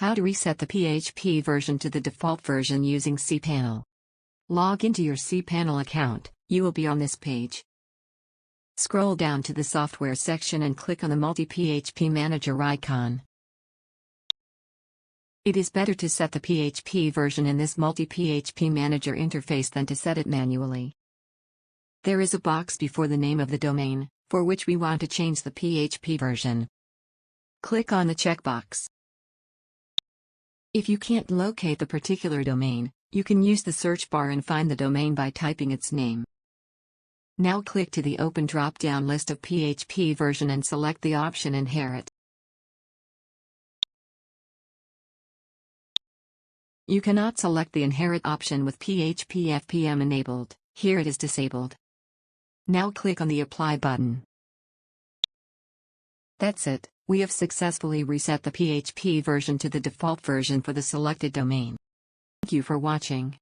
How to reset the PHP version to the default version using cPanel. Log into your cPanel account. You will be on this page. Scroll down to the Software section and click on the Multi-PHP Manager icon. It is better to set the PHP version in this Multi-PHP Manager interface than to set it manually. There is a box before the name of the domain, for which we want to change the PHP version. Click on the checkbox. If you can't locate the particular domain, you can use the search bar and find the domain by typing its name. Now click to the open drop-down list of PHP version and select the option Inherit. You cannot select the Inherit option with PHP FPM enabled. Here it is disabled. Now click on the Apply button. That's it, we have successfully reset the PHP version to the default version for the selected domain. Thank you for watching.